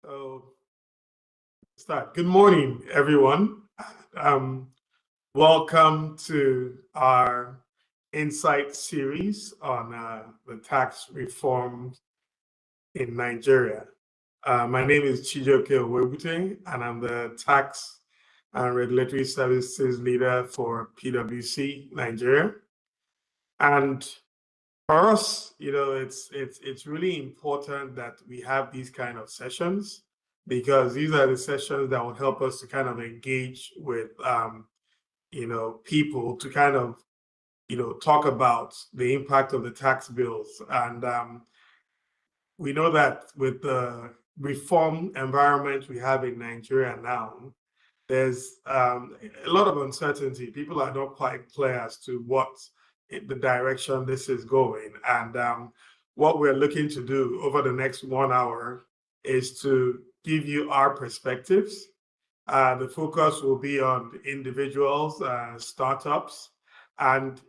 So, start. Good morning, everyone. Welcome to our Insight series on the tax reform in Nigeria. My name is Chijioke Owebute, and I'm the Tax and Regulatory Services Leader for PwC Nigeria. And for us, it's really important that we have these kind of sessions because these are the sessions that will help us to kind of engage with, people to kind of, talk about the impact of the tax bills. And we know that with the reform environment we have in Nigeria now, there's a lot of uncertainty. People are not quite clear as to what the direction this is going. And what we're looking to do over the next 1 hour is to give you our perspectives. The focus will be on individuals, startups, and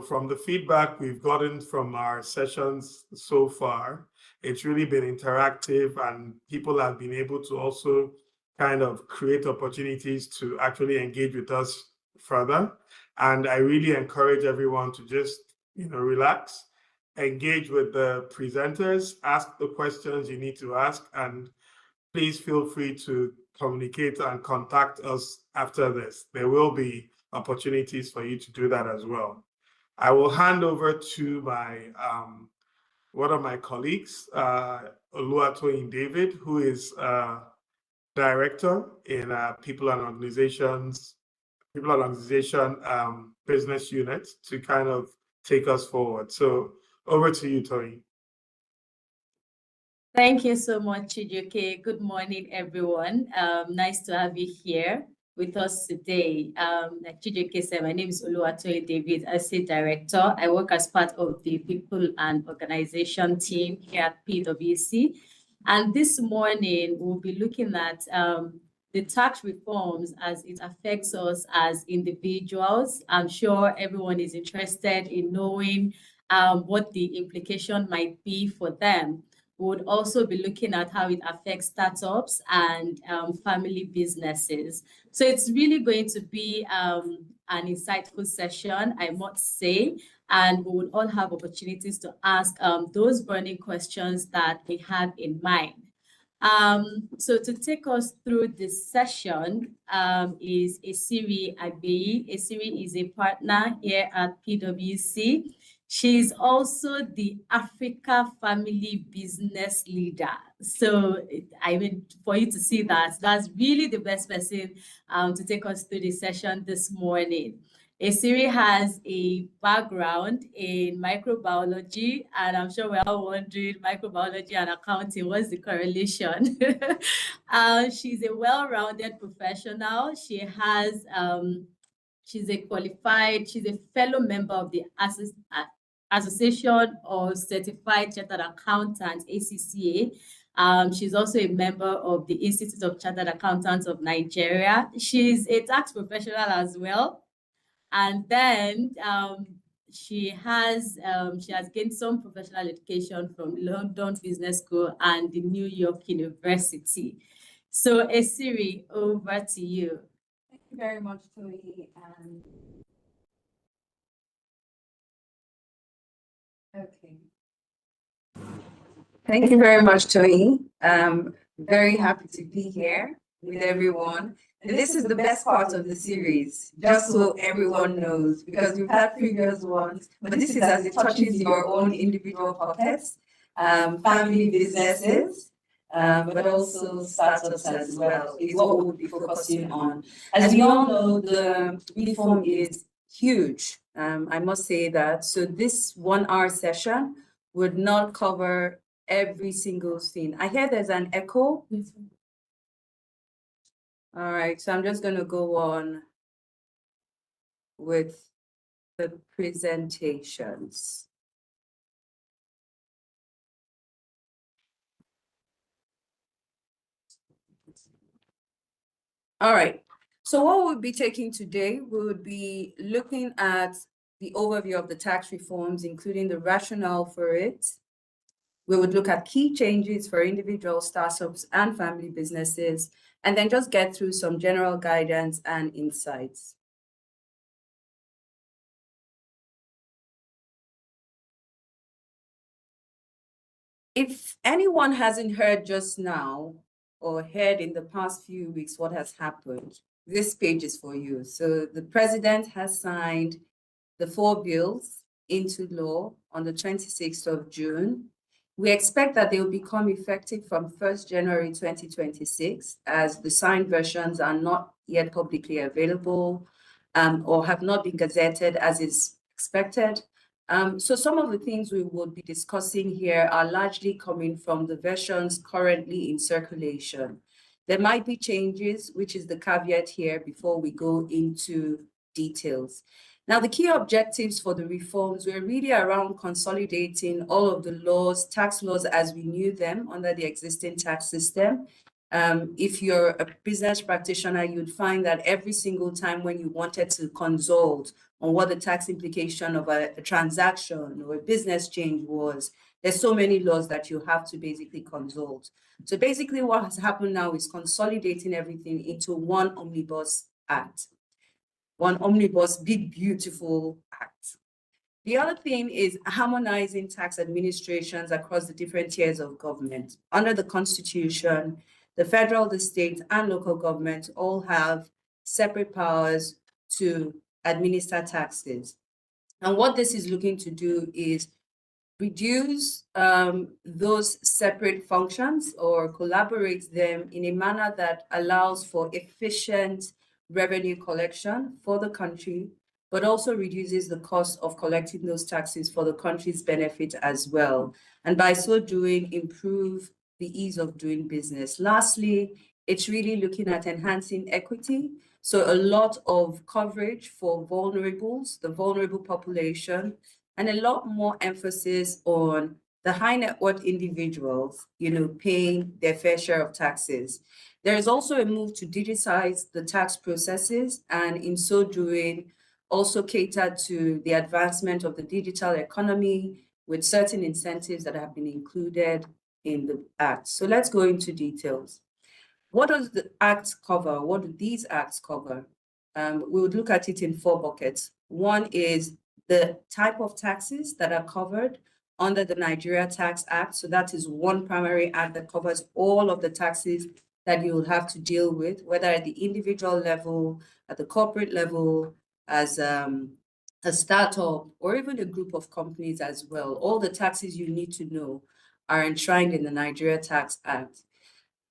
from the feedback we've gotten from our sessions so far, it's really been interactive, and people have been able to also kind of create opportunities to actually engage with us further. And I really encourage everyone to just, relax, engage with the presenters, ask the questions you need to ask, and please feel free to communicate and contact us after this. There will be opportunities for you to do that as well. I will hand over to my one of my colleagues, Oluwatoyin David, who is director in People and Organization business unit, to kind of take us forward. So over to you, Toyin. Thank you so much, Chijioke. Good morning, everyone. Nice to have you here with us today. Like Chijioke said, my name is Oluwatoyin David, Asset Director. I work as part of the People and Organization team here at PwC. And this morning, we'll be looking at the tax reforms as it affects us as individuals. I'm sure everyone is interested in knowing what the implication might be for them. We would also be looking at how it affects startups and family businesses. So it's really going to be an insightful session, I must say, and we would all have opportunities to ask those burning questions that we have in mind. So to take us through this session is Esiri Agbeyi. Esiri is a partner here at PwC. She's also the Africa Family Business Leader. So, I mean, for you to see that, that's really the best person to take us through the session this morning. Esiri has a background in microbiology, and I'm sure we're all wondering, microbiology and accounting, what's the correlation? She's a well-rounded professional. She has, she's a fellow member of the Association of Certified Chartered Accountants, ACCA. She's also a member of the Institute of Chartered Accountants of Nigeria. She's a tax professional as well. And then she has gained some professional education from London Business School and the New York University. So Esiri, over to you. Thank you very much, Toyi. Okay. Thank you very much, Toyi. Very happy to be here with everyone. And this is the best part of the series, just so everyone knows, because we've had previous ones, but this is as it touches your own individual pockets, family businesses, but also startups as well, is what we'll be focusing on. As we all know, the reform is huge. I must say that. So this 1 hour session would not cover every single thing. I hear there's an echo. All right, so I'm just going to go on with the presentations. All right, so what we'll be taking today, we would be looking at the overview of the tax reforms, including the rationale for it, We would look at key changes for individual startups and family businesses, and then just get through some general guidance and insights. If anyone hasn't heard just now or heard in the past few weeks what has happened, this page is for you. So the president has signed the 4 bills into law on the 26th of June. We expect that they will become effective from 1st January 2026, as the signed versions are not yet publicly available or have not been gazetted as is expected. So some of the things we will be discussing here are largely coming from the versions currently in circulation. There might be changes, which is the caveat here before we go into details. Now, the key objectives for the reforms were really around consolidating all of the laws, tax laws as we knew them under the existing tax system. If you're a business practitioner, you'd find that every single time when you wanted to consult on what the tax implication of a transaction or a business change was, there's so many laws that you have to basically consult. So basically what has happened now is consolidating everything into one omnibus act. One omnibus, big, beautiful act. The other thing is harmonizing tax administrations across the different tiers of government. Under the Constitution, the federal, the state, and local governments all have separate powers to administer taxes. And what this is looking to do is reduce those separate functions or collaborate them in a manner that allows for efficient revenue collection for the country, but also reduces the cost of collecting those taxes for the country's benefit as well. And by so doing, improve the ease of doing business. Lastly, it's really looking at enhancing equity. So a lot of coverage for vulnerables, the vulnerable population, and a lot more emphasis on the high net worth individuals, paying their fair share of taxes. There is also a move to digitize the tax processes, and in so doing, also cater to the advancement of the digital economy with certain incentives that have been included in the Act. So let's go into details. What does the Act cover? What do these Acts cover? We would look at it in 4 buckets. One is the type of taxes that are covered under the Nigeria Tax Act. So that is one primary act that covers all of the taxes that you will have to deal with, whether at the individual level, at the corporate level, as a startup, or even a group of companies as well. All the taxes you need to know are enshrined in the Nigeria Tax Act.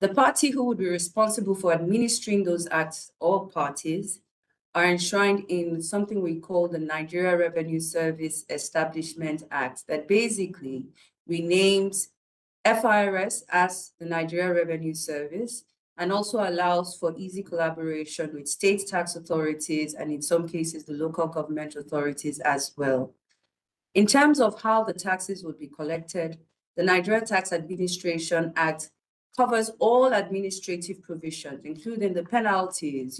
The party who would be responsible for administering those acts or parties are enshrined in something we call the Nigeria Revenue Service Establishment Act, that basically renames FIRS as the Nigeria Revenue Service and also allows for easy collaboration with state tax authorities and in some cases the local government authorities as well. In terms of how the taxes would be collected, the Nigeria Tax Administration Act covers all administrative provisions, including the penalties,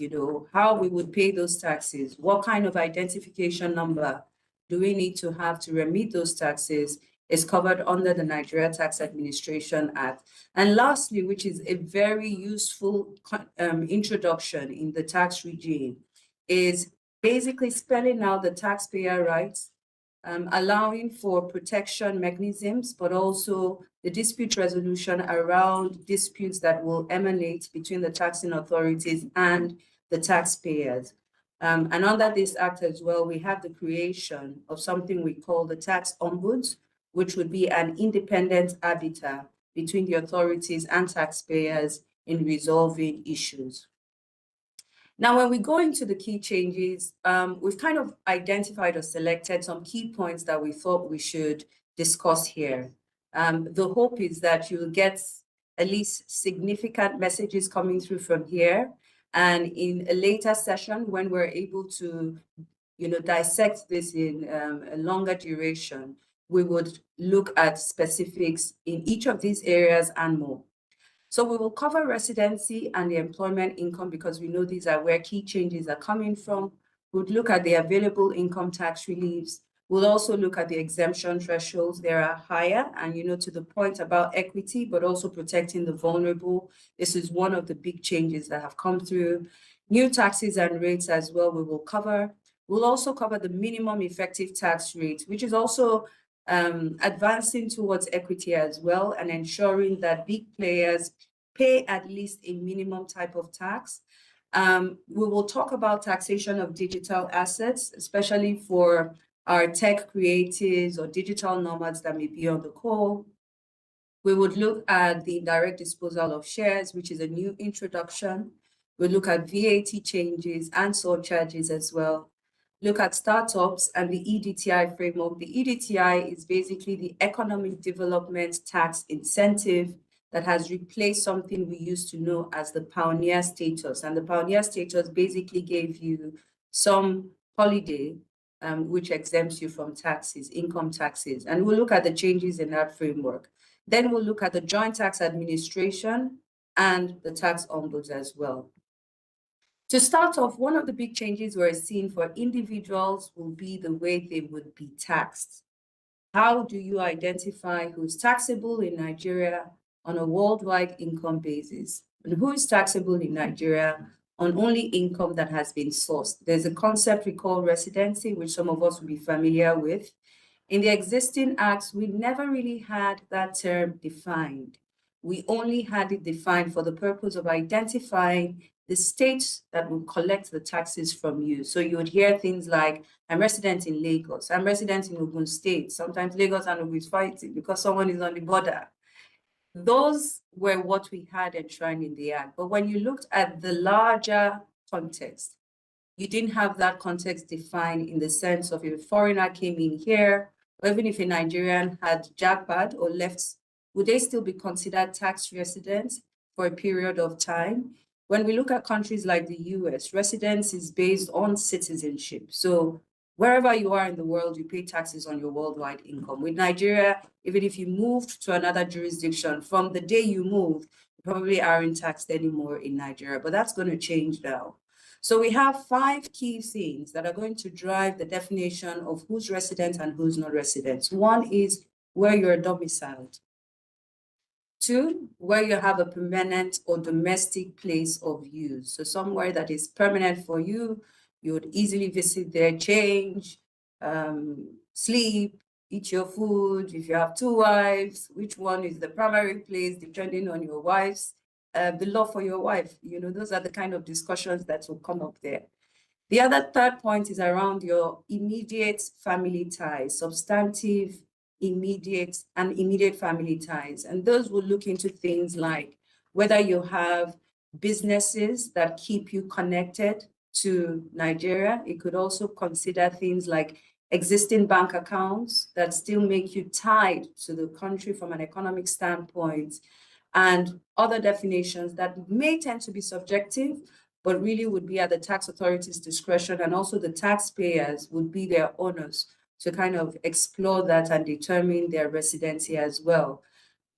how we would pay those taxes, what kind of identification number do we need to have to remit those taxes, is covered under the Nigeria Tax Administration Act. And lastly, which is a very useful introduction in the tax regime, is basically spelling out the taxpayer rights, allowing for protection mechanisms, but also the dispute resolution around disputes that will emanate between the taxing authorities and the taxpayers. And under this act as well, we have the creation of something we call the tax ombuds, which would be an independent arbiter between the authorities and taxpayers in resolving issues. Now, when we go into the key changes, we've kind of identified or selected some key points that we thought we should discuss here. The hope is that you'll get at least significant messages coming through from here. And in a later session, when we're able to dissect this in a longer duration, we would look at specifics in each of these areas and more. So we will cover residency and the employment income because we know these are where key changes are coming from. We'll look at the available income tax reliefs. We'll also look at the exemption thresholds. They are higher, and to the point about equity, but also protecting the vulnerable. This is one of the big changes that have come through. New taxes and rates as well, we will cover. We'll also cover the minimum effective tax rate, which is also advancing towards equity as well, and ensuring that big players pay at least a minimum type of tax. We will talk about taxation of digital assets, especially for our tech creatives or digital nomads that may be on the call. We would look at the indirect disposal of shares, which is a new introduction. We'll look at VAT changes and surcharges as well. Look at startups and the EDTI framework. The EDTI is basically the Economic Development Tax Incentive that has replaced something we used to know as the pioneer status. And the pioneer status basically gave you some holiday which exempts you from taxes, income taxes. And we'll look at the changes in that framework. Then we'll look at the Joint Tax Administration and the tax ombuds as well. To start off, one of the big changes we're seeing for individuals will be the way they would be taxed. How do you identify who's taxable in Nigeria on a worldwide income basis? And who is taxable in Nigeria on only income that has been sourced? There's a concept we call residency, which some of us will be familiar with. In the existing acts, we never really had that term defined. We only had it defined for the purpose of identifying the states that will collect the taxes from you. So you would hear things like, I'm resident in Lagos, I'm resident in Ogun State. Sometimes Lagos and Ogun is fighting because someone is on the border. Those were what we had enshrined in the act. But when you looked at the larger context, you didn't have that context defined in the sense of if a foreigner came in here, or even if a Nigerian had jackpot or left, would they still be considered tax residents for a period of time? When we look at countries like the US, residence is based on citizenship. So wherever you are in the world, you pay taxes on your worldwide income. With Nigeria, even if you moved to another jurisdiction, from the day you moved, you probably aren't taxed anymore in Nigeria, but that's going to change now. So we have 5 key things that are going to drive the definition of who's resident and who's not resident. One is where you're domiciled. 2, where you have a permanent or domestic place of use. So somewhere that is permanent for you, you would easily visit there, change, sleep, eat your food. If you have 2 wives, which one is the primary place, depending on your wife's, the law for your wife. Those are the kind of discussions that will come up there. The other third point is around your immediate family ties, substantive, immediate family ties. And those will look into things like whether you have businesses that keep you connected to Nigeria. It could also consider things like existing bank accounts that still make you tied to the country from an economic standpoint, and other definitions that may tend to be subjective, but really would be at the tax authority's discretion, and also the taxpayers would be their owners to kind of explore that and determine their residency as well.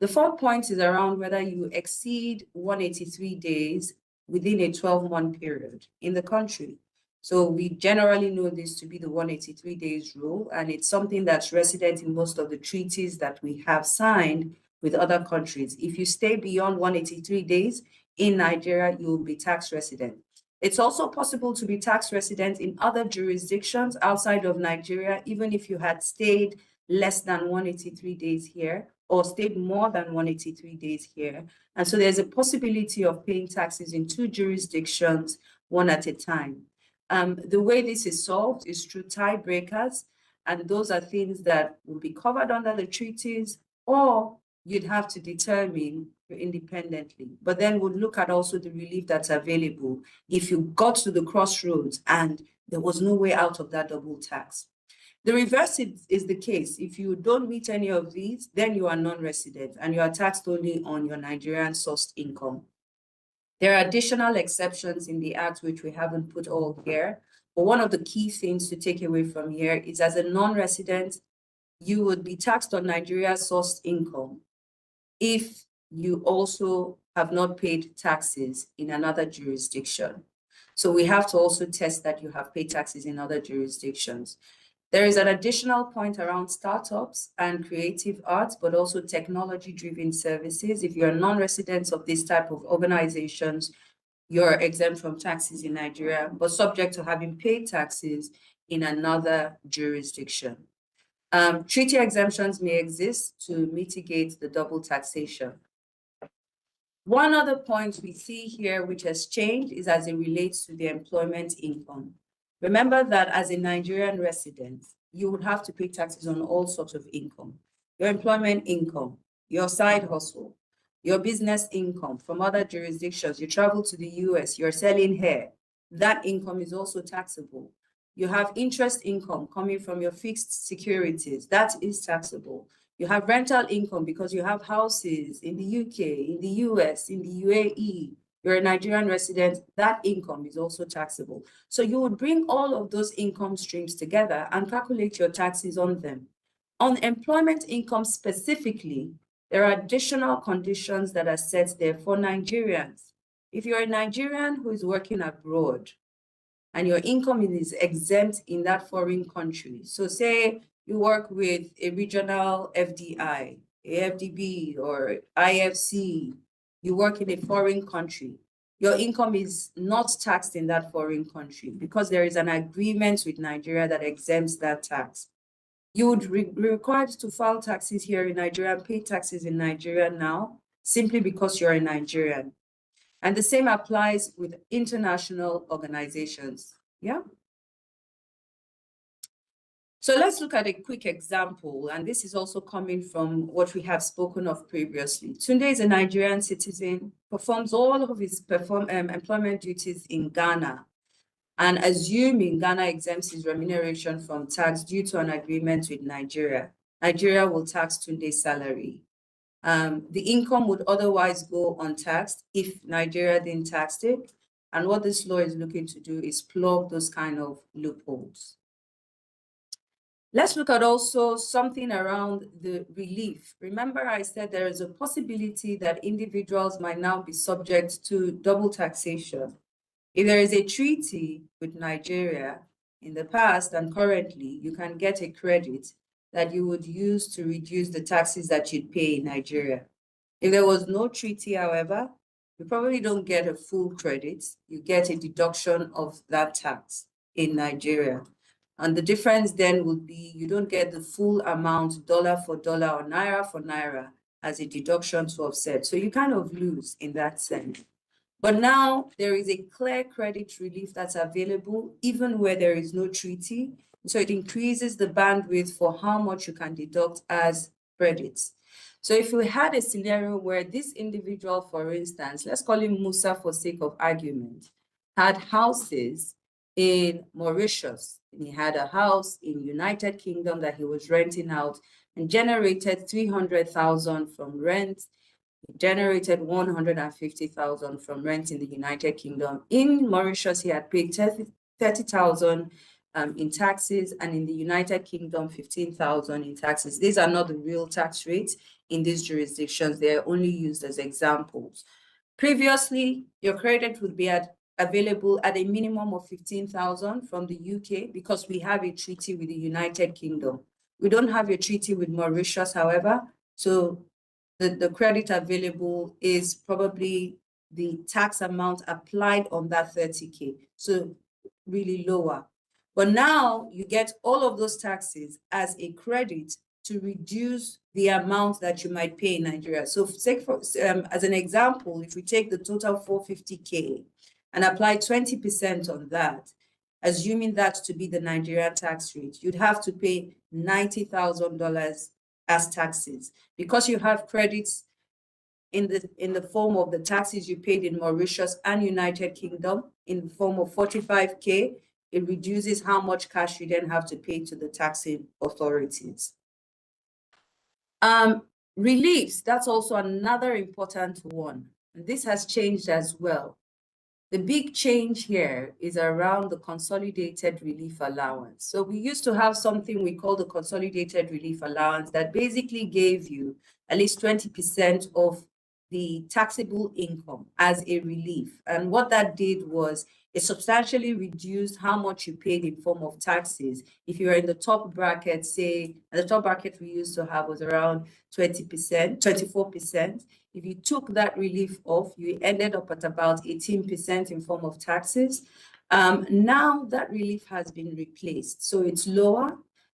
The 4th point is around whether you exceed 183 days within a 12-month period in the country. So we generally know this to be the 183 days rule, and it's something that's resident in most of the treaties that we have signed with other countries. If you stay beyond 183 days in Nigeria, you will be tax resident. It's also possible to be tax resident in other jurisdictions outside of Nigeria, even if you had stayed less than 183 days here or stayed more than 183 days here. And so there's a possibility of paying taxes in 2 jurisdictions, one at a time. The way this is solved is through tiebreakers, and those are things that will be covered under the treaties, or you'd have to determine independently. But then we'll look at also the relief that's available if you got to the crossroads and there was no way out of that double tax. The reverse is the case. If you don't meet any of these, then you are non-resident and you are taxed only on your Nigerian sourced income. There are additional exceptions in the Act, which we haven't put all here. But one of the key things to take away from here is, as a non-resident, you would be taxed on Nigeria's sourced income if you also have not paid taxes in another jurisdiction. So we have to also test that you have paid taxes in other jurisdictions. There is an additional point around startups and creative arts, but also technology-driven services. If you're non-residents of this type of organizations, you're exempt from taxes in Nigeria, but subject to having paid taxes in another jurisdiction. Treaty exemptions may exist to mitigate the double taxation. One other point we see here which has changed is as it relates to the employment income. Remember that as a Nigerian resident, you would have to pay taxes on all sorts of income. Your employment income, your side hustle, your business income from other jurisdictions. You travel to the US, you're selling hair. That income is also taxable. You have interest income coming from your fixed securities. That is taxable. You have rental income because you have houses in the UK, in the US, in the UAE. You're a Nigerian resident, that income is also taxable. So you would bring all of those income streams together and calculate your taxes on them. On employment income specifically, there are additional conditions that are set there for Nigerians. If you're a Nigerian who is working abroad and your income is exempt in that foreign country, so say you work with a regional FDI, a FDB, or IFC, you work in a foreign country, your income is not taxed in that foreign country because there is an agreement with Nigeria that exempts that tax. You would be required to file taxes here in Nigeria, pay taxes in Nigeria now, simply because you're a Nigerian. And the same applies with international organizations. Yeah. So let's look at a quick example, and this is also coming from what we have spoken of previously. Tunde is a Nigerian citizen, performs all of his employment duties in Ghana, and assuming Ghana exempts his remuneration from tax due to an agreement with Nigeria, Nigeria will tax Tunde's salary. The income would otherwise go untaxed if Nigeria didn't tax it, and what this law is looking to do is plug those kind of loopholes. Let's look at also something around the relief. Remember, I said there is a possibility that individuals might now be subject to double taxation. If there is a treaty with Nigeria in the past and currently, you can get a credit that you would use to reduce the taxes that you'd pay in Nigeria. If there was no treaty, however, you probably don't get a full credit. You get a deduction of that tax in Nigeria. And the difference then would be you don't get the full amount dollar for dollar or naira for naira as a deduction to offset. So you kind of lose in that sense. But now there is a clear credit relief that's available even where there is no treaty. So it increases the bandwidth for how much you can deduct as credits. So if we had a scenario where this individual, for instance, let's call him Musa for sake of argument, had houses in Mauritius, and he had a house in United Kingdom that he was renting out and generated 300,000 from rent, generated 150,000 from rent in the United Kingdom. In Mauritius, he had paid 30,000 in taxes, and in the United Kingdom, 15,000 in taxes. These are not the real tax rates in these jurisdictions. They are only used as examples. Previously, your credit would be available at a minimum of 15,000 from the UK because we have a treaty with the United Kingdom. We don't have a treaty with Mauritius, however, so the credit available is probably the tax amount applied on that 30K, so really lower. But now you get all of those taxes as a credit to reduce the amount that you might pay in Nigeria. So as an example, if we take the total 450K and apply 20% on that, assuming that to be the Nigerian tax rate, you'd have to pay $90,000 as taxes. Because you have credits in the form of the taxes you paid in Mauritius and United Kingdom in the form of 45K, it reduces how much cash you then have to pay to the taxing authorities. Reliefs, that's also another important one. And this has changed as well. The big change here is around the consolidated relief allowance. So we used to have something we call the consolidated relief allowance that basically gave you at least 20% of the taxable income as a relief. And what that did was it substantially reduced how much you paid in form of taxes. If you were in the top bracket, say, the top bracket we used to have was around 20%, 24%. If you took that relief off, you ended up at about 18% in form of taxes. Now that relief has been replaced. So it's lower,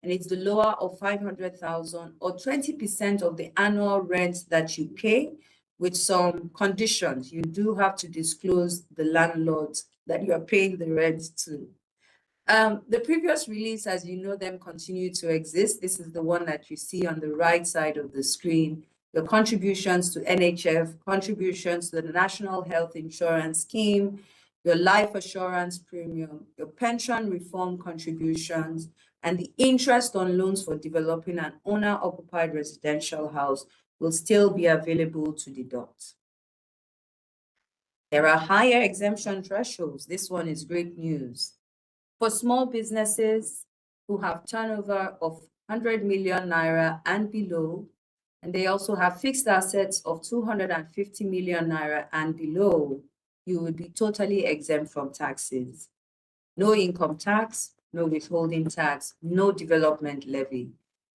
and it's the lower of 500,000 or 20% of the annual rent that you pay, with some conditions. You do have to disclose the landlord that you are paying the rent to. The previous release, as you know them, continue to exist. This is the one that you see on the right side of the screen. Your contributions to NHF, contributions to the National Health Insurance Scheme, your life assurance premium, your pension reform contributions, and the interest on loans for developing an owner-occupied residential house will still be available to deduct. There are higher exemption thresholds. This one is great news. For small businesses who have turnover of 100 million naira and below, and they also have fixed assets of 250 million naira and below, you would be totally exempt from taxes. No income tax, no withholding tax, no development levy.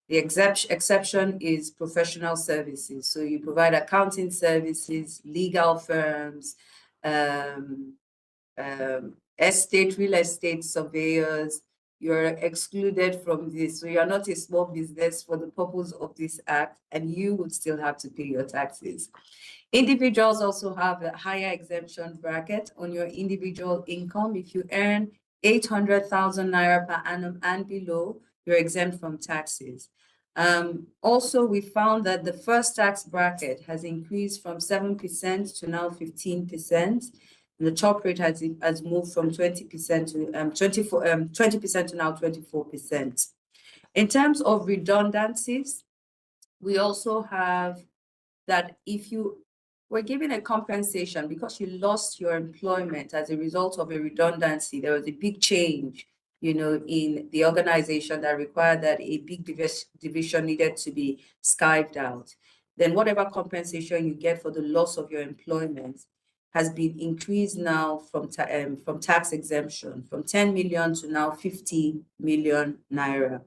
The exception is professional services. So you provide accounting services, legal firms, real estate surveyors. You're excluded from this. So you're not a small business for the purpose of this act, and you would still have to pay your taxes. Individuals also have a higher exemption bracket on your individual income. If you earn 800,000 naira per annum and below, you're exempt from taxes. Also, we found that the first tax bracket has increased from 7% to now 15%. The top rate has moved from 20% to 20% to now 24%. In terms of redundancies, we also have that if you were given a compensation because you lost your employment as a result of a redundancy, there was a big change, you know, in the organization that required that a big division needed to be skived out, then whatever compensation you get for the loss of your employment has been increased now from tax exemption from 10 million to now 50 million naira.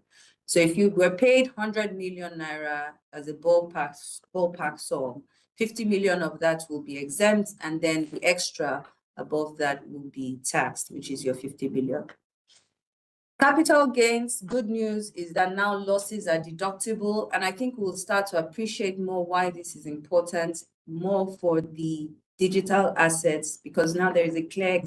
So if you were paid 100 million naira as a ballpark sum, 50 million of that will be exempt, and then the extra above that will be taxed, which is your 50 million. Capital gains, good news is that now losses are deductible, and I think we'll start to appreciate more why this is important, more for the digital assets, because now there is a clear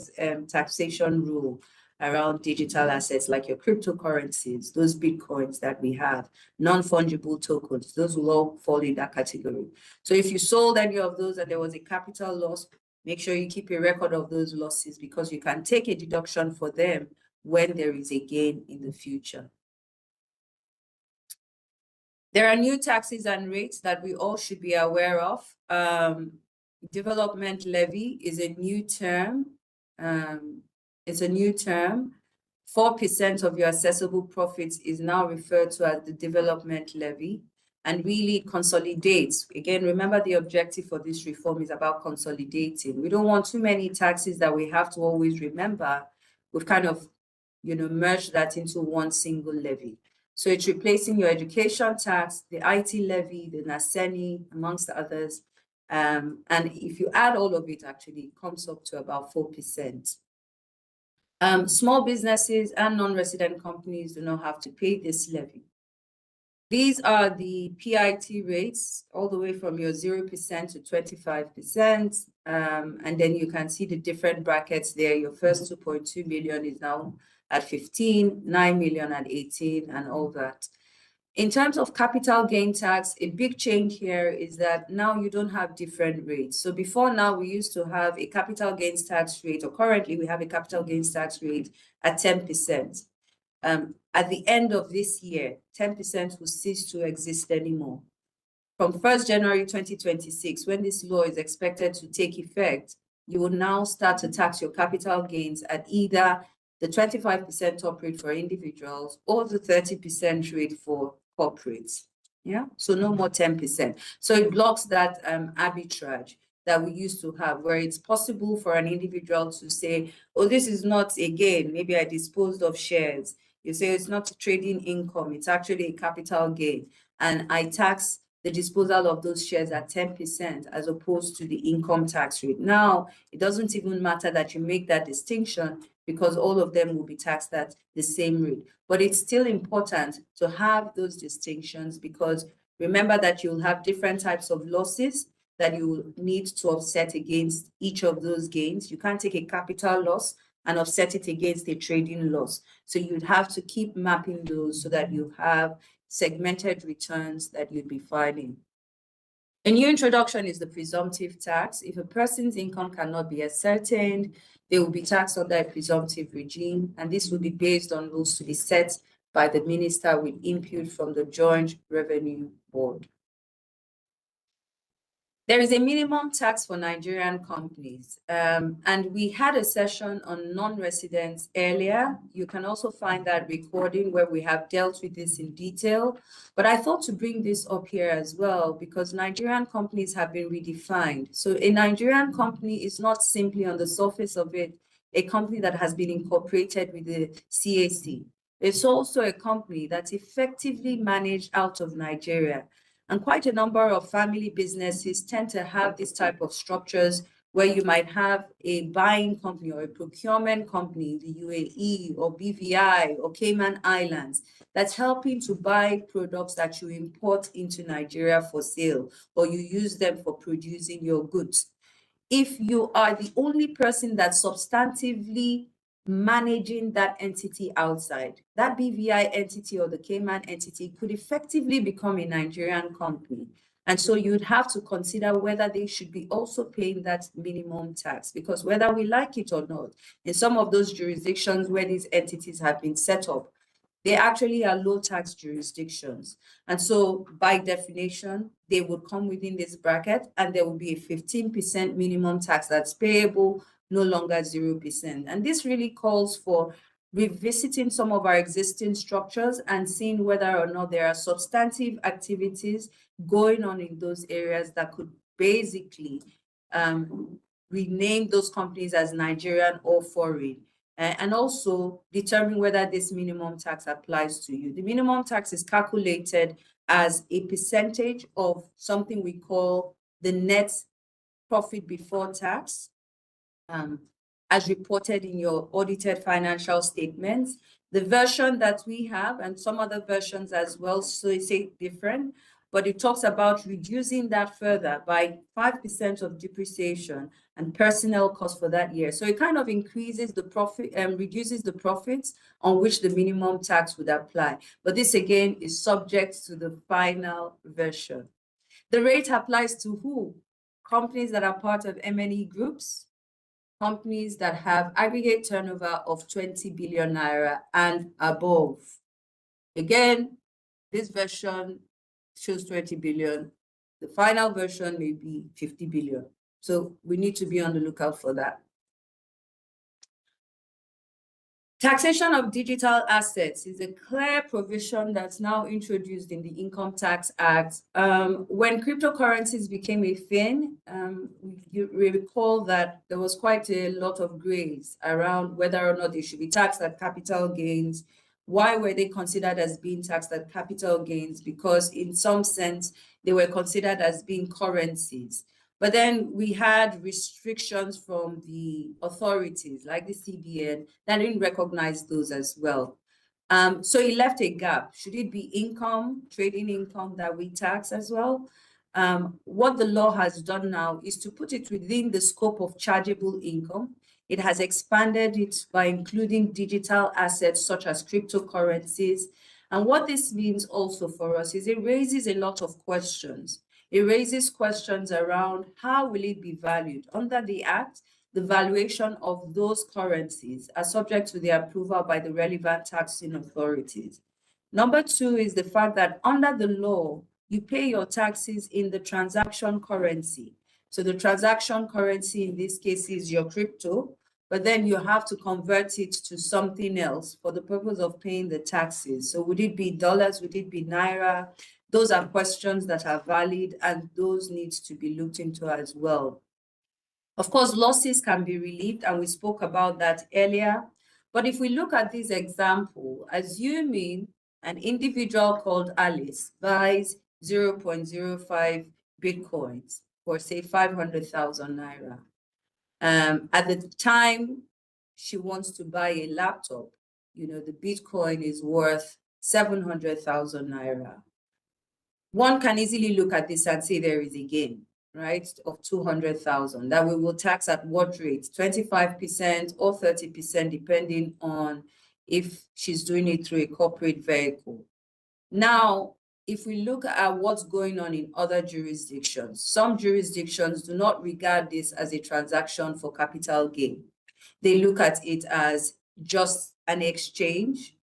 taxation rule around digital assets like your cryptocurrencies, those Bitcoins that we have, non-fungible tokens, those will all fall in that category. So if you sold any of those and there was a capital loss, make sure you keep a record of those losses because you can take a deduction for them when there is a gain in the future. There are new taxes and rates that we all should be aware of. Development levy is a new term. It's a new term. 4% of your assessable profits is now referred to as the development levy, and really consolidates. Again, remember the objective for this reform is about consolidating. We don't want too many taxes that we have to always remember. We've kind of, you know, merged that into one single levy. So it's replacing your education tax, the IT levy, the NASENI, amongst others. And if you add all of it, actually, it comes up to about 4%. Small businesses and non-resident companies do not have to pay this levy. These are the PIT rates, all the way from your 0% to 25%. And then you can see the different brackets there. Your first 2.2 million is now at 15, 9 million at 18, and all that. In terms of capital gain tax, a big change here is that now you don't have different rates. So before now, we used to have a capital gains tax rate, or currently we have a capital gains tax rate at 10%. At the end of this year, 10% will cease to exist anymore. From 1st January 2026, when this law is expected to take effect, you will now start to tax your capital gains at either the 25% top rate for individuals or the 30% rate for corporates. Yeah, so no more 10%. So it blocks that arbitrage that we used to have, where it's possible for an individual to say, oh, this is not a gain. Maybe I disposed of shares. You say it's not trading income, it's actually a capital gain. And I tax the disposal of those shares at 10% as opposed to the income tax rate. Now, it doesn't even matter that you make that distinction because all of them will be taxed at the same rate. But it's still important to have those distinctions because remember that you'll have different types of losses that you need to offset against each of those gains. You can't take a capital loss and offset it against a trading loss. So you'd have to keep mapping those so that you have segmented returns that you'd be filing. A new introduction is the presumptive tax. If a person's income cannot be ascertained, they will be taxed under a presumptive regime, and this will be based on rules to be set by the minister with input from the Joint Revenue Board. There is a minimum tax for Nigerian companies, and we had a session on non-residents earlier. You can also find that recording where we have dealt with this in detail, but I thought to bring this up here as well because Nigerian companies have been redefined. So a Nigerian company is not simply on the surface of it, a company that has been incorporated with the CAC. It's also a company that's effectively managed out of Nigeria. And quite a number of family businesses tend to have this type of structures where you might have a buying company or a procurement company in the UAE or BVI or Cayman Islands that's helping to buy products that you import into Nigeria for sale or you use them for producing your goods. If you are the only person that's substantively managing that entity outside, that BVI entity or the Cayman entity could effectively become a Nigerian company. And so you'd have to consider whether they should be also paying that minimum tax, because whether we like it or not, in some of those jurisdictions where these entities have been set up, they actually are low tax jurisdictions. And so by definition, they would come within this bracket and there will be a 15% minimum tax that's payable, no longer 0%. And this really calls for revisiting some of our existing structures and seeing whether or not there are substantive activities going on in those areas that could basically rename those companies as Nigerian or foreign. And also determine whether this minimum tax applies to you. The minimum tax is calculated as a percentage of something we call the net profit before tax, as reported in your audited financial statements. The version that we have, and some other versions as well, so it's different, but it talks about reducing that further by 5% of depreciation and personnel costs for that year. So it kind of increases the profit and reduces the profits on which the minimum tax would apply. But this again is subject to the final version. The rate applies to who? Companies that are part of M&E groups, companies that have aggregate turnover of 20 billion naira and above. Again, this version shows 20 billion. The final version may be 50 billion. So we need to be on the lookout for that. Taxation of digital assets is a clear provision that's now introduced in the Income Tax Act. When cryptocurrencies became a thing, you recall that there was quite a lot of grays around whether or not they should be taxed at capital gains. Why were they considered as being taxed at capital gains? Because in some sense, they were considered as being currencies. But then we had restrictions from the authorities like the CBN that didn't recognize those as well. So it left a gap. Should it be income, trading income that we tax as well? What the law has done now is to put it within the scope of chargeable income. It has expanded it by including digital assets such as cryptocurrencies. And what this means also for us is it raises a lot of questions. It raises questions around how will it be valued? Under the Act, the valuation of those currencies are subject to the approval by the relevant taxing authorities. Number two is the fact that under the law, you pay your taxes in the transaction currency. So the transaction currency in this case is your crypto, but then you have to convert it to something else for the purpose of paying the taxes. So would it be dollars? Would it be naira? Those are questions that are valid, and those need to be looked into as well. Of course, losses can be relieved, and we spoke about that earlier. But if we look at this example, assuming an individual called Alice buys 0.05 Bitcoins for, say, 500,000 Naira. At the time she wants to buy a laptop, the Bitcoin is worth 700,000 Naira. One can easily look at this and say there is a gain, right, of 200,000 that we will tax at what rate? 25% or 30%, depending on if she's doing it through a corporate vehicle. Now, if we look at what's going on in other jurisdictions, some jurisdictions do not regard this as a transaction for capital gain. They look at it as just an exchange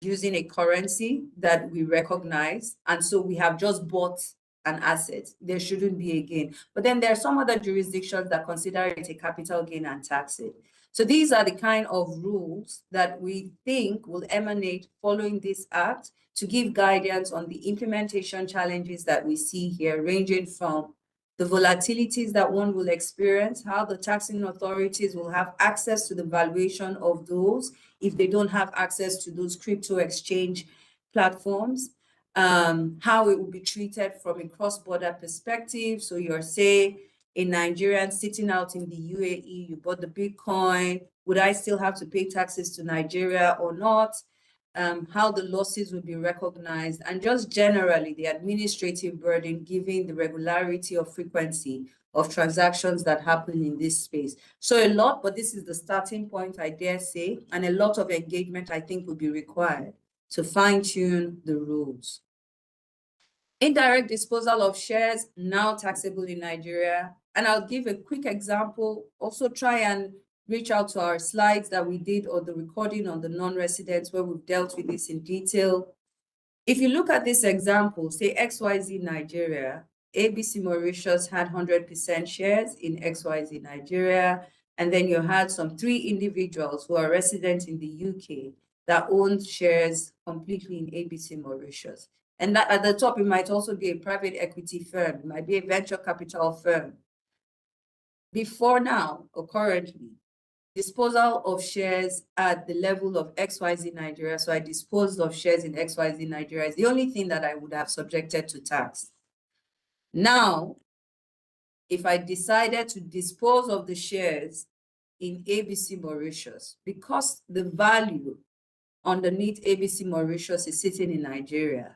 using a currency that we recognize. And so we have just bought an asset. There shouldn't be a gain. But then there are some other jurisdictions that consider it a capital gain and tax it. So these are the kind of rules that we think will emanate following this act to give guidance on the implementation challenges that we see here, ranging from the volatilities that one will experience, how the taxing authorities will have access to the valuation of those if they don't have access to those crypto exchange platforms, how it will be treated from a cross-border perspective. So you're, say, a Nigerian sitting out in the UAE, you bought the Bitcoin, would I still have to pay taxes to Nigeria or not? How the losses will be recognized, and just generally the administrative burden given the regularity or frequency of transactions that happen in this space. So a lot, but this is the starting point, I dare say, and a lot of engagement, I think, will be required to fine-tune the rules. Indirect disposal of shares, now taxable in Nigeria. And I'll give a quick example. Also try and reach out to our slides that we did, or the recording on the non-residents, where we've dealt with this in detail. If you look at this example, say XYZ Nigeria, ABC Mauritius had 100% shares in XYZ Nigeria, and then you had some 3 individuals who are resident in the UK that owned shares completely in ABC Mauritius. And that at the top, it might also be a private equity firm, it might be a venture capital firm. Before now, or currently, disposal of shares at the level of XYZ Nigeria, so I disposed of shares in XYZ Nigeria, is the only thing that I would have subjected to tax. Now, if I decided to dispose of the shares in ABC Mauritius, because the value underneath ABC Mauritius is sitting in Nigeria,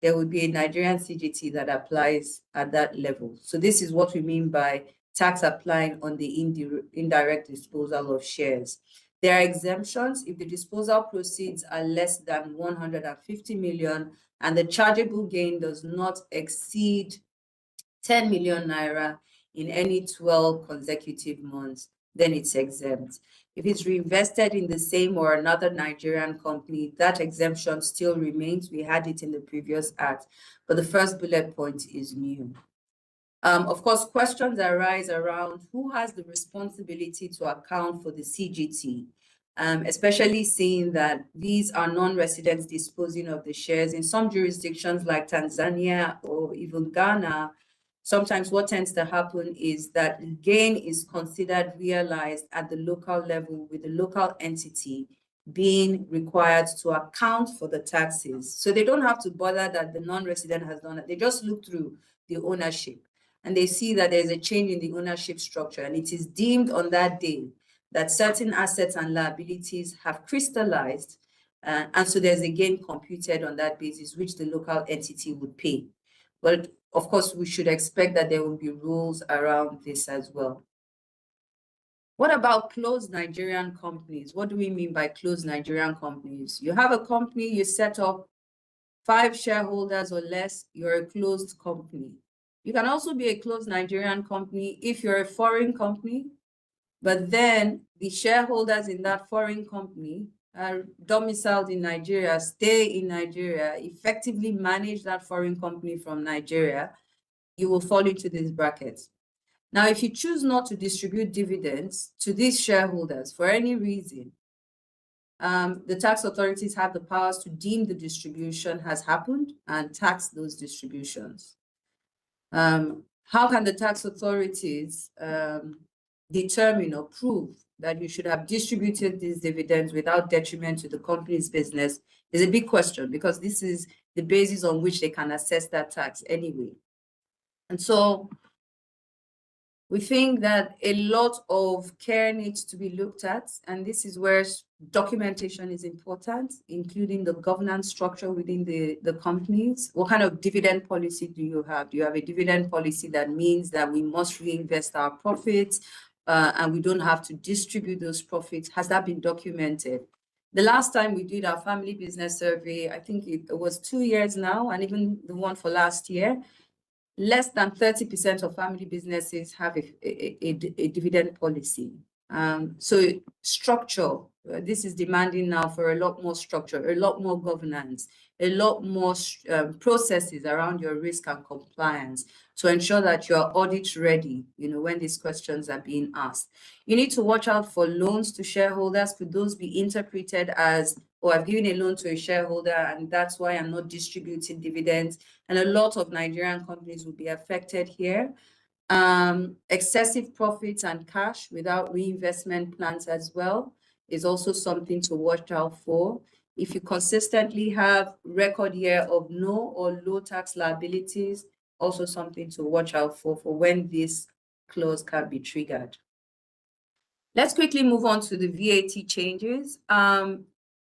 there will be a Nigerian CGT that applies at that level. So this is what we mean by tax applying on the indirect disposal of shares. There are exemptions if the disposal proceeds are less than 150 million and the chargeable gain does not exceed 10 million Naira in any 12 consecutive months, then it's exempt. If it's reinvested in the same or another Nigerian company, that exemption still remains. We had it in the previous act, but the first bullet point is new. Of course, questions arise around who has the responsibility to account for the CGT, especially seeing that these are non-residents disposing of the shares. In some jurisdictions like Tanzania or even Ghana, sometimes what tends to happen is that gain is considered realized at the local level, with the local entity being required to account for the taxes. So they don't have to bother that the non-resident has done it. They just look through the ownership and they see that there's a change in the ownership structure, and it is deemed on that day that certain assets and liabilities have crystallized, and so there's a gain computed on that basis, which the local entity would pay. But of course, we should expect that there will be rules around this as well. What about closed Nigerian companies? What do we mean by closed Nigerian companies? You have a company, you set up 5 shareholders or less, you're a closed company. You can also be a closed Nigerian company if you're a foreign company, but then the shareholders in that foreign company are domiciled in Nigeria, stay in Nigeria, effectively manage that foreign company from Nigeria, you will fall into these brackets. Now, if you choose not to distribute dividends to these shareholders for any reason, The tax authorities have the powers to deem the distribution has happened and tax those distributions. How can the tax authorities determine or prove that you should have distributed these dividends without detriment to the company's business is a big question, because this is the basis on which they can assess that tax anyway. And so we think that a lot of care needs to be looked at, and this is where documentation is important, including the governance structure within the companies. What kind of dividend policy do you have? Do you have a dividend policy that means that we must reinvest our profits and we don't have to distribute those profits? Has that been documented? The last time we did our family business survey, I think it was 2 years now, and even the one for last year, less than 30% of family businesses have a dividend policy. So structure, this is demanding now for a lot more structure, a lot more governance, a lot more processes around your risk and compliance to ensure that you're audit ready, when these questions are being asked. You need to watch out for loans to shareholders. Could those be interpreted as, oh, I've given a loan to a shareholder and that's why I'm not distributing dividends? And a lot of Nigerian companies will be affected here. Excessive profits and cash without reinvestment plans as well is also something to watch out for. If you consistently have record year of no or low tax liabilities, also something to watch out for when this clause can be triggered. Let's quickly move on to the VAT changes.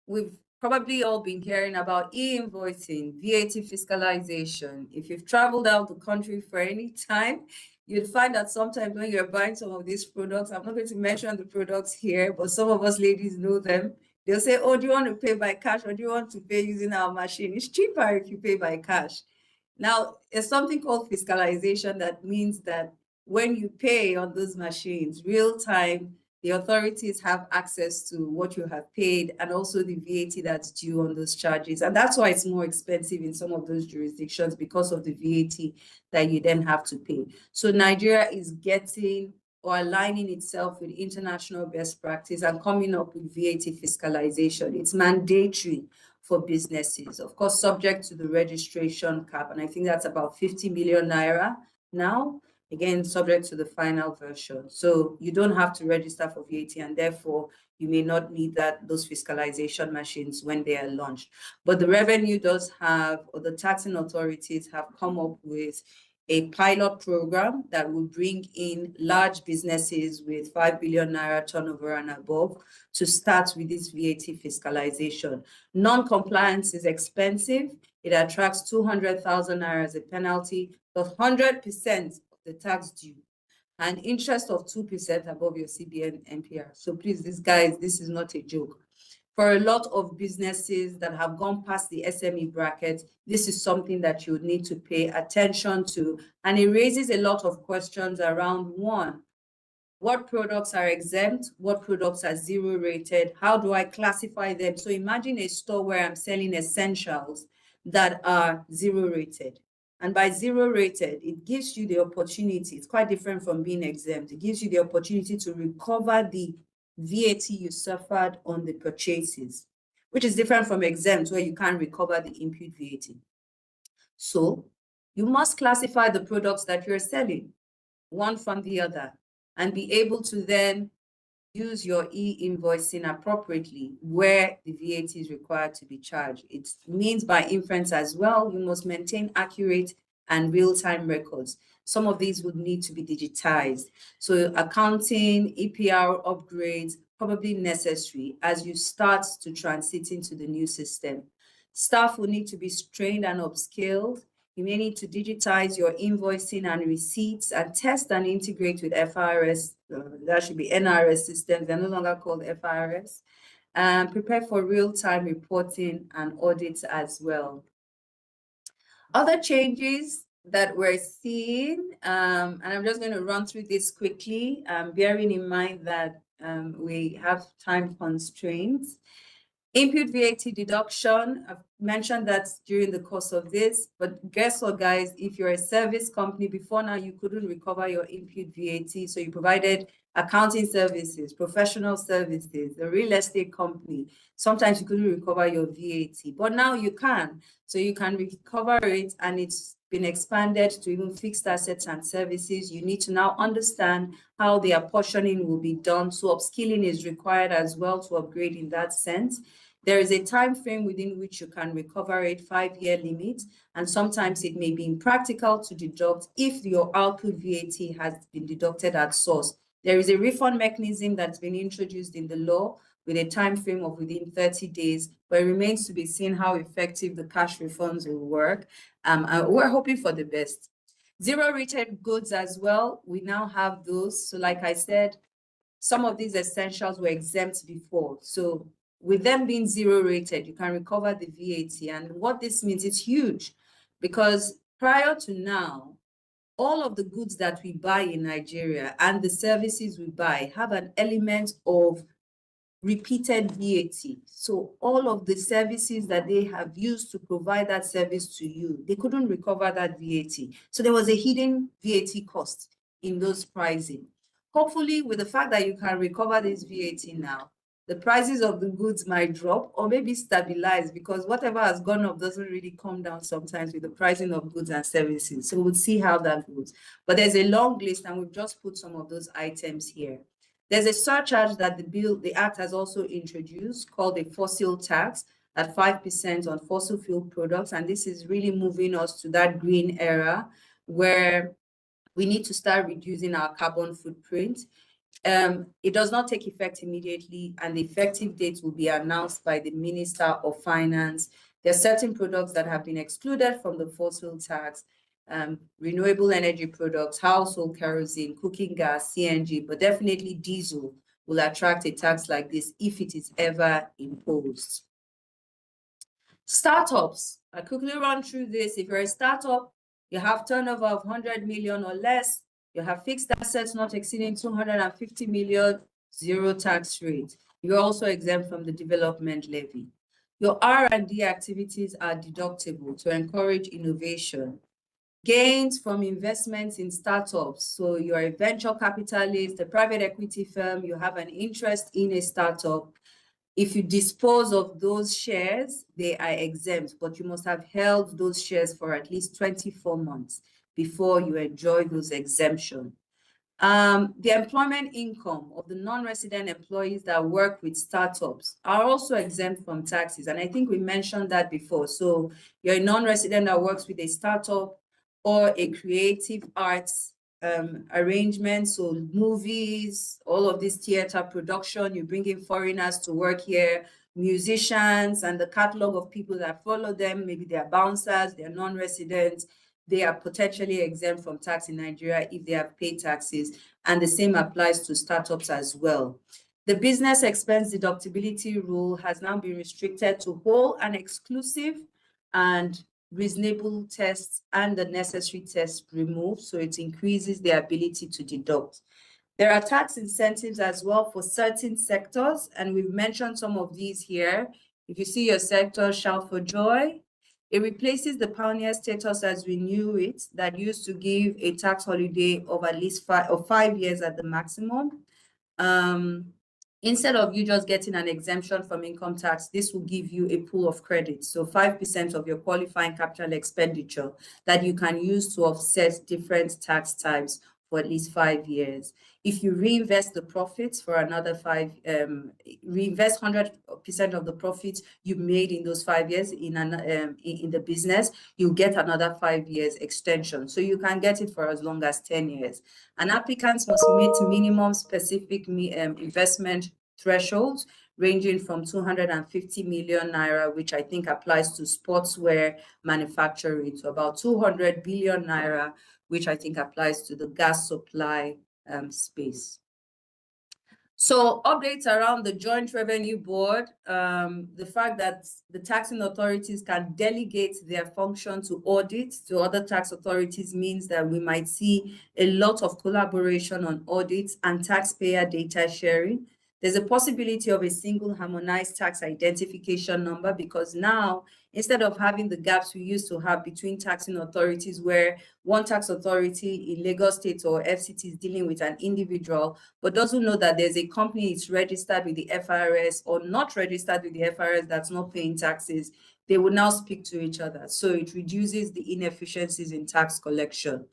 We've probably all been hearing about e-invoicing, VAT fiscalization. If you've traveled out the country for any time, you'll find that sometimes when you're buying some of these products, I'm not going to mention the products here, but some of us ladies know them. They'll say, oh, do you want to pay by cash or do you want to pay using our machine? It's cheaper if you pay by cash. Now, there's something called fiscalization that means that when you pay on those machines, real time, the authorities have access to what you have paid and also the VAT that's due on those charges. And that's why it's more expensive in some of those jurisdictions, because of the VAT that you then have to pay. So Nigeria is getting or aligning itself with international best practice and coming up with VAT fiscalization. It's mandatory for businesses, of course, subject to the registration cap. And I think that's about 50 million naira now. Again, subject to the final version. So you don't have to register for VAT, and therefore you may not need those fiscalization machines when they are launched. But the revenue does have, or the taxing authorities have come up with a pilot program that will bring in large businesses with 5 billion naira turnover and above to start with this VAT fiscalization. Non-compliance is expensive. It attracts 200,000 naira as a penalty, but 100% the tax due, and interest of 2% above your CBN MPR. So please, this is not a joke. For a lot of businesses that have gone past the SME bracket, this is something that you need to pay attention to. And it raises a lot of questions around, one, what products are exempt? What products are zero rated? How do I classify them? So imagine a store where I'm selling essentials that are zero rated. And by zero rated, it gives you the opportunity. It's quite different from being exempt. It gives you the opportunity to recover the VAT you suffered on the purchases, which is different from exempt, where you can't recover the input VAT. So you must classify the products that you're selling, one from the other, and be able to then use your e-invoicing appropriately where the VAT is required to be charged. It means by inference as well, you must maintain accurate and real-time records. Some of these would need to be digitized. So accounting, EPR upgrades, probably necessary as you start to transit into the new system. Staff will need to be trained and upskilled. You may need to digitize your invoicing and receipts and test and integrate with FRS. That should be NRS systems. They're no longer called FRS. And prepare for real-time reporting and audits as well. Other changes that we're seeing, and I'm just going to run through this quickly, bearing in mind that we have time constraints. Input VAT deduction, I've mentioned that during the course of this, but guess what, guys? If you're a service company, before now, you couldn't recover your input VAT, so you provided accounting services, professional services, the real estate company. Sometimes you couldn't recover your VAT, but now you can. So you can recover it, and it's been expanded to even fixed assets and services. You need to now understand how the apportioning will be done. So upskilling is required as well to upgrade in that sense. There is a time frame within which you can recover it, 5-year limit, and sometimes it may be impractical to deduct if your output VAT has been deducted at source. There is a refund mechanism that's been introduced in the law with a time frame of within 30 days, but it remains to be seen how effective the cash refunds will work. We're hoping for the best. Zero-rated goods as well, we now have those. So like I said, some of these essentials were exempt before. So with them being zero-rated, you can recover the VAT. And what this means, it's huge, because prior to now, all of the goods that we buy in Nigeria and the services we buy have an element of repeated VAT. So all of the services that they have used to provide that service to you, they couldn't recover that VAT. So there was a hidden VAT cost in those pricing. Hopefully, with the fact that you can recover this VAT now, the prices of the goods might drop or maybe stabilize, because whatever has gone up doesn't really come down sometimes with the pricing of goods and services. So we'll see how that goes. But there's a long list, and we've just put some of those items here. There's a surcharge that the Act has also introduced called a fossil tax at 5% on fossil fuel products. And this is really moving us to that green era where we need to start reducing our carbon footprint. It does not take effect immediately, and the effective date will be announced by the Minister of Finance. There are certain products that have been excluded from the fossil tax, renewable energy products, household kerosene, cooking gas, CNG, but definitely diesel will attract a tax like this if it is ever imposed. Startups, I quickly run through this. If you're a startup, you have turnover of 100 million or less, you have fixed assets not exceeding 250 million, zero tax rate. You're also exempt from the development levy. Your R&D activities are deductible to encourage innovation. Gains from investments in startups. So you're a venture capitalist, a private equity firm, you have an interest in a startup. If you dispose of those shares, they are exempt, but you must have held those shares for at least 24 months before you enjoy those exemptions. The employment income of the non-resident employees that work with startups are also exempt from taxes. And I think we mentioned that before. So you're a non-resident that works with a startup or a creative arts arrangement, so movies, all of this theater production, you bring in foreigners to work here, musicians, and the catalog of people that follow them, maybe they're bouncers, they're non-residents, they are potentially exempt from tax in Nigeria if they have paid taxes, and the same applies to startups as well. The business expense deductibility rule has now been restricted to whole and exclusive and reasonable tests and the necessary tests removed, so it increases the ability to deduct. There are tax incentives as well for certain sectors, and we've mentioned some of these here. If you see your sector, shout for joy. It replaces the pioneer status as we knew it, that used to give a tax holiday of at least 5 years at the maximum. Instead of you just getting an exemption from income tax, this will give you a pool of credit. So 5% of your qualifying capital expenditure that you can use to offset different tax types for at least 5 years. If you reinvest the profits for another reinvest 100% of the profits you made in those 5 years in the business, you get another 5 years extension. So you can get it for as long as 10 years. And applicants must meet minimum specific investment thresholds ranging from 250 million naira, which I think applies to sportswear manufacturing, to about 200 billion naira, which I think applies to the gas supply space. So updates around the Joint Revenue Board, the fact that the taxing authorities can delegate their function to audit to other tax authorities means that we might see a lot of collaboration on audits and taxpayer data sharing. There's a possibility of a single harmonized tax identification number, because now, instead of having the gaps we used to have between taxing authorities, where one tax authority in Lagos State or FCT is dealing with an individual, but doesn't know that there's a company it's registered with the FRS or not registered with the FRS that's not paying taxes, they will now speak to each other. So it reduces the inefficiencies in tax collection.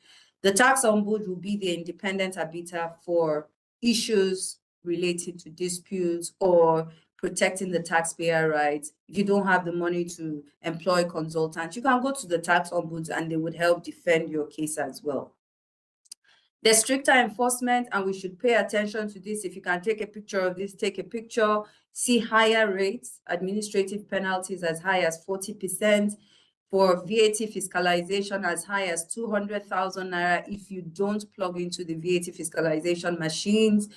The tax ombud will be the independent arbiter for issues related to disputes or protecting the taxpayer rights. If you don't have the money to employ consultants, you can go to the tax ombuds and they would help defend your case as well. There's stricter enforcement, and we should pay attention to this. If you can take a picture of this, take a picture. See higher rates, administrative penalties as high as 40%, for VAT fiscalization as high as 200,000 naira if you don't plug into the VAT fiscalization machines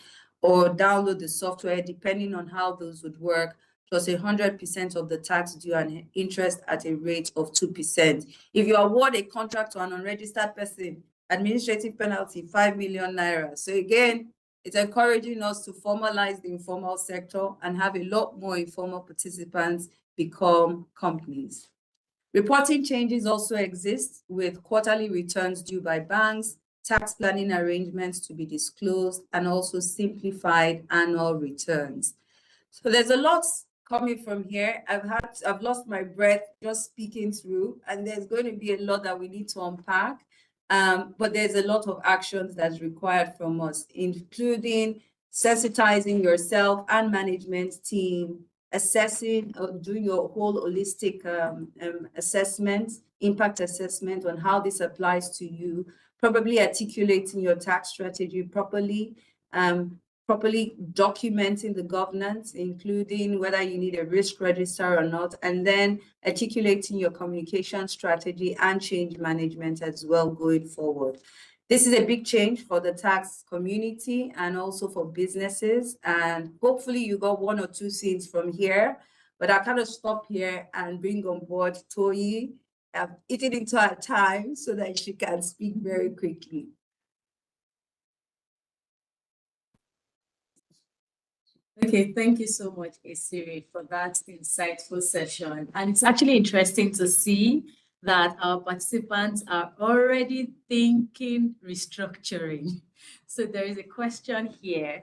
or download the software, depending on how those would work, plus 100% of the tax due and interest at a rate of 2%. If you award a contract to an unregistered person, administrative penalty 5 million naira. So again, it's encouraging us to formalize the informal sector and have a lot more informal participants become companies. Reporting changes also exist, with quarterly returns due by banks, tax planning arrangements to be disclosed, and also simplified annual returns. So there's a lot coming from here. I've lost my breath just speaking through, and there's going to be a lot that we need to unpack. But there's a lot of actions that's required from us, including sensitizing yourself and management team, assessing or doing your whole holistic assessment, impact assessment on how this applies to you, probably articulating your tax strategy properly, properly documenting the governance, including whether you need a risk register or not, and then articulating your communication strategy and change management as well going forward. This is a big change for the tax community and also for businesses. And hopefully you got one or two things from here, but I'll kind of stop here and bring on board Toyi. I've eaten into our time so that she can speak very quickly. Okay, thank you so much, Esiri, for that insightful session. And it's actually interesting to see that our participants are already thinking restructuring. So there is a question here.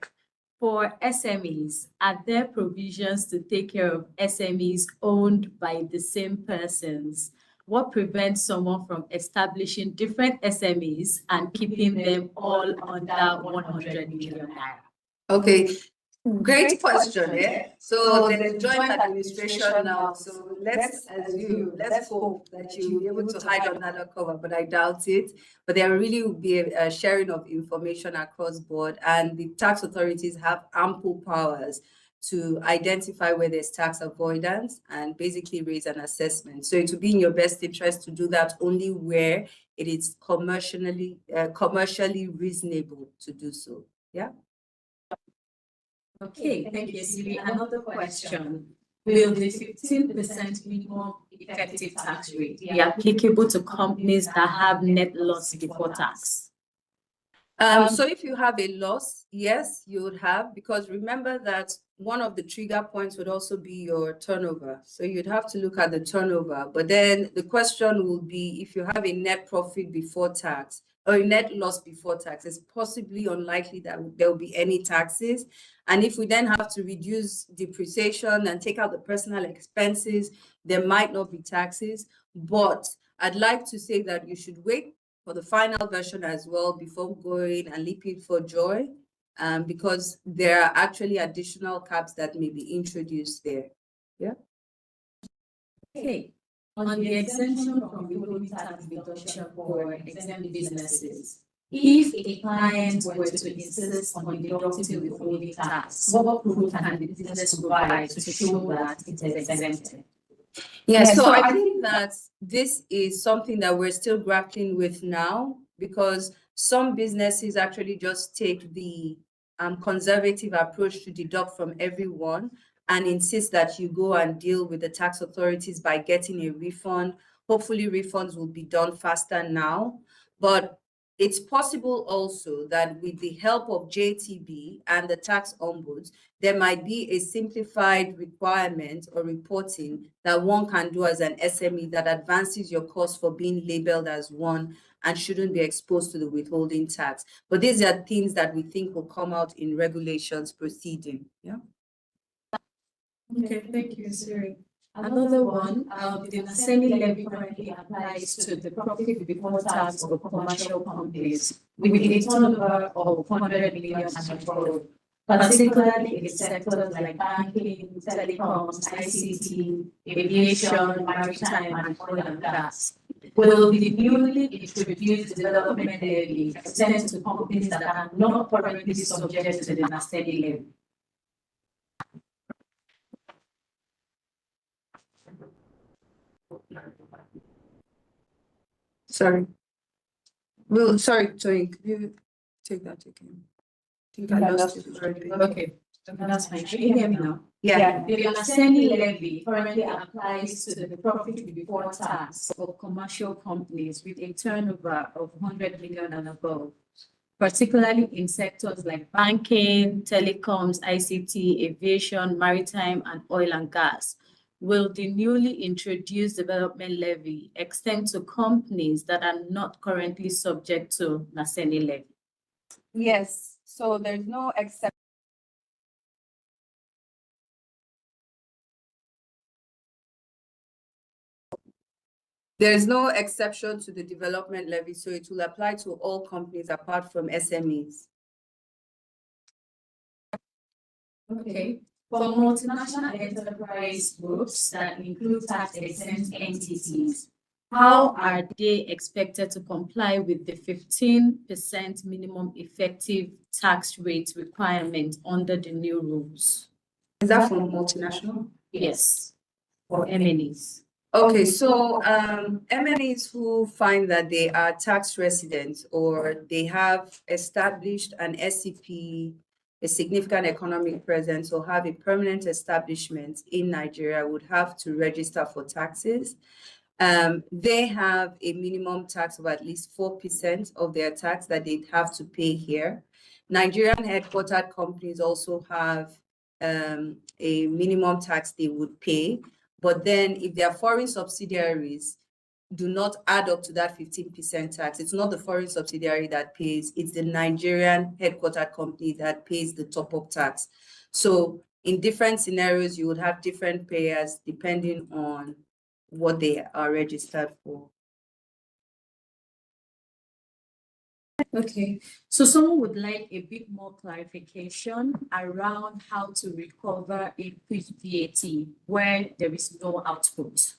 For SMEs, are there provisions to take care of SMEs owned by the same persons? What prevents someone from establishing different SMEs and keeping them all under 100 million naira? Okay. Great question, yeah. So there's joint administration now. So let's hope that you'll be able to hide under the cover, but I doubt it. But there really will be a sharing of information across board, and the tax authorities have ample powers to identify where there's tax avoidance and basically raise an assessment. So it will be in your best interest to do that only where it is commercially reasonable to do so. Yeah. Okay, thank you, Esiri. Another question. Will the 15% minimum effective tax rate be applicable to companies that have net loss before tax? So if you have a loss, yes, you would have, because remember that one of the trigger points would also be your turnover. So you'd have to look at the turnover. But then the question will be, if you have a net profit before tax or a net loss before tax, it's possibly unlikely that there will be any taxes. And if we then have to reduce depreciation and take out the personal expenses, there might not be taxes. But I'd like to say that you should wait for the final version as well before going and leaping for joy, because there are actually additional caps that may be introduced there. Yeah. Okay. On the exemption from withholding tax deduction for exempt businesses, if a client were to insist on deducting withholding tax, what proof can the business provide to show that it is exempted? Yeah, so I think that this is something that we're still grappling with now, because some businesses actually just take the conservative approach to deduct from everyone and insist that you go and deal with the tax authorities by getting a refund. Hopefully refunds will be done faster now. But It's possible also that with the help of JTB and the tax ombuds, there might be a simplified requirement or reporting that one can do as an SME that advances your cost for being labeled as one and shouldn't be exposed to the withholding tax. But these are things that we think will come out in regulations proceeding. Yeah. Okay, thank you, Esiri. Another one, the Naseni levy currently applies to the profit before tax of commercial companies with a turnover of 100 million and above, particularly in sectors like banking, telecoms, ICT, aviation, maritime, and oil and gas. Will the newly introduced development levy extend to companies that are not currently subject to the Naseni levy? Sorry. Well, sorry, could you take that again? I think I lost you for a bit. Okay, that's fine. Can you hear me now? Yeah. The Naseni levy currently applies to the profit before tax of commercial companies with a turnover of 100 million and above, particularly in sectors like banking, telecoms, ICT, aviation, maritime, and oil and gas. Will the newly introduced development levy extend to companies that are not currently subject to Naseni levy? Yes. So there's no exception. There is no exception to the development levy, so it will apply to all companies apart from SMEs. Okay. For multinational enterprise groups that include tax-exempt entities, how are they expected to comply with the 15% minimum effective tax rate requirement under the new rules? Is that for multinational? Yes, for MNEs. Okay, so MNEs who find that they are tax residents or they have established an SCP, a significant economic presence, or have a permanent establishment in Nigeria would have to register for taxes. They have a minimum tax of at least 4% of their tax that they have to pay here. Nigerian headquartered companies also have a minimum tax they would pay. But then if their foreign subsidiaries do not add up to that 15% tax, it's not the foreign subsidiary that pays, it's the Nigerian headquartered company that pays the top-up tax. So in different scenarios, you would have different payers depending on what they are registered for. Okay, so someone would like a bit more clarification around how to recover increased VAT where there is no output.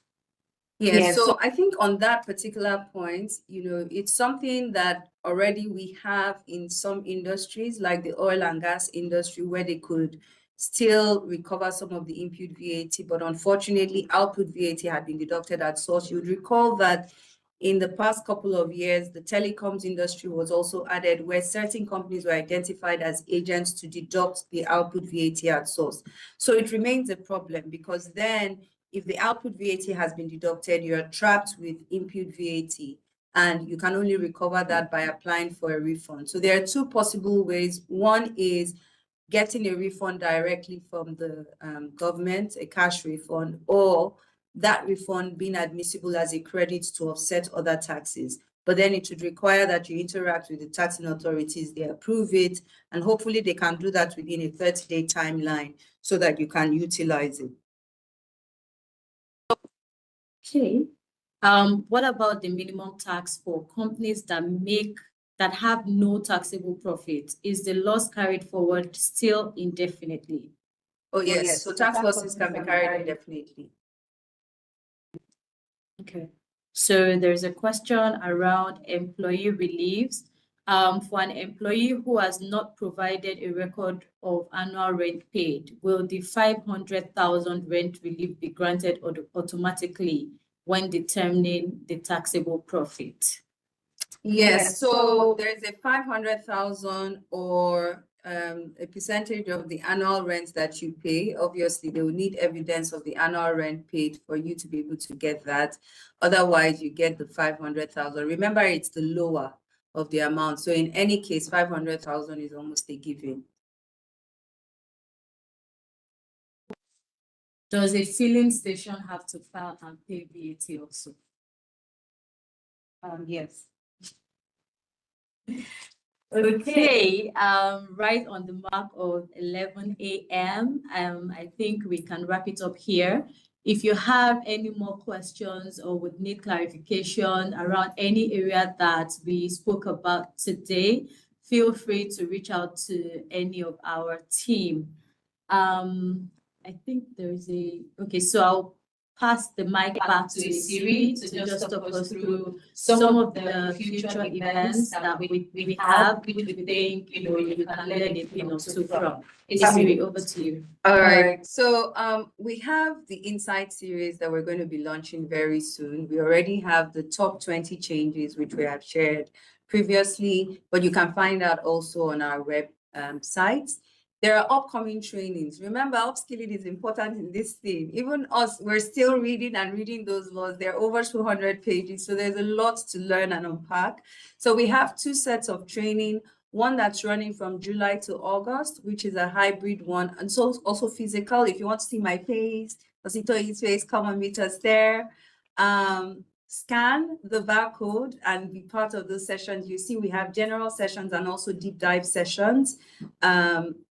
Yes, so I think on that particular point, it's something that already we have in some industries, like the oil and gas industry, where they could still recover some of the input VAT, but unfortunately, output VAT had been deducted at source. You would recall that in the past couple of years, the telecoms industry was also added, where certain companies were identified as agents to deduct the output VAT at source. So it remains a problem because then if the output VAT has been deducted, you're trapped with input VAT, and you can only recover that by applying for a refund. So there are two possible ways. One is getting a refund directly from the government, a cash refund, or that refund being admissible as a credit to offset other taxes. But then it would require that you interact with the taxing authorities, they approve it, and hopefully they can do that within a 30-day timeline so that you can utilize it. Okay. What about the minimum tax for companies that have no taxable profit? Is the loss carried forward still indefinitely? Oh, yes. So tax losses can be carried indefinitely. Okay. So there's a question around employee reliefs. For an employee who has not provided a record of annual rent paid, will the 500,000 rent relief be granted automatically when determining the taxable profit? Yes, so there's a 500,000 or a percentage of the annual rent that you pay. Obviously, they will need evidence of the annual rent paid for you to be able to get that. Otherwise, you get the 500,000. Remember, it's the lower of the amount. So in any case, 500,000 is almost a given. Does a filling station have to file and pay VAT also? Yes. Okay, right on the mark of 11 a.m. I think we can wrap it up here. If you have any more questions or would need clarification around any area that we spoke about today, feel free to reach out to any of our team. I think there's okay, so I'll pass the mic back to Esiri to just talk us through some of the future events that we have, which we think, you can learn a thing or two from. Esiri, over to you. All right. So we have the Insight series that we're going to be launching very soon. We already have the top 20 changes, which we have shared previously, but you can find out also on our website. There are upcoming trainings. Remember, upskilling is important in this thing. Even us, we're still reading and reading those laws. They're over 200 pages, so there's a lot to learn and unpack. So we have 2 sets of training, one that's running from July to August, which is a hybrid one, and so also physical. If you want to see my face, Ositoyi's face, come and meet us there. Scan the barcode and be part of those sessions. You see we have general sessions and also deep dive sessions.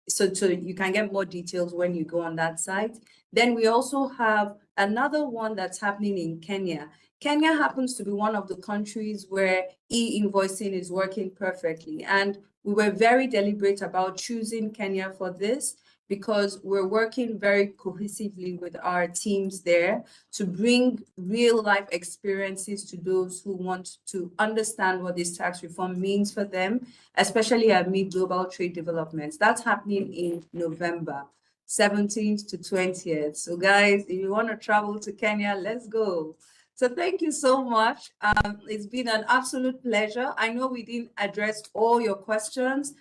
So you can get more details when you go on that site. Then we also have another one that's happening in Kenya. Kenya happens to be one of the countries where e-invoicing is working perfectly. And we were very deliberate about choosing Kenya for this because we're working very cohesively with our teams there to bring real life experiences to those who want to understand what this tax reform means for them, especially amid global trade developments. That's happening in November 17th to 20th. So guys, if you want to travel to Kenya, let's go. So thank you so much. It's been an absolute pleasure. I know we didn't address all your questions,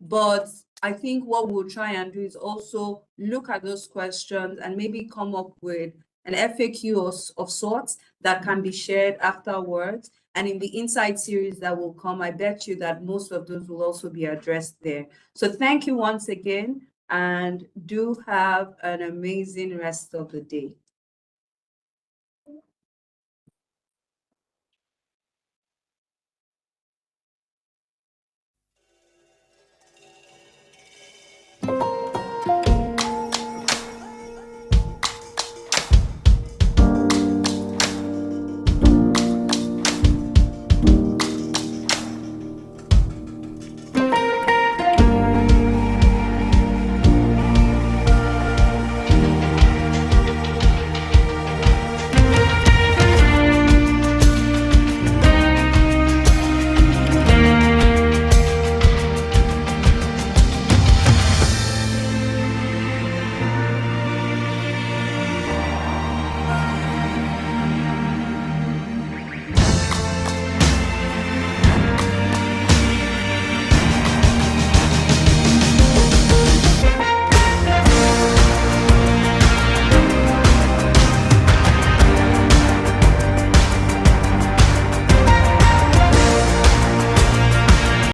but I think what we'll try and do is also look at those questions and maybe come up with an FAQ of sorts that can be shared afterwards. And in the Insight series that will come, I bet you that most of those will also be addressed there. So thank you once again, and do have an amazing rest of the day.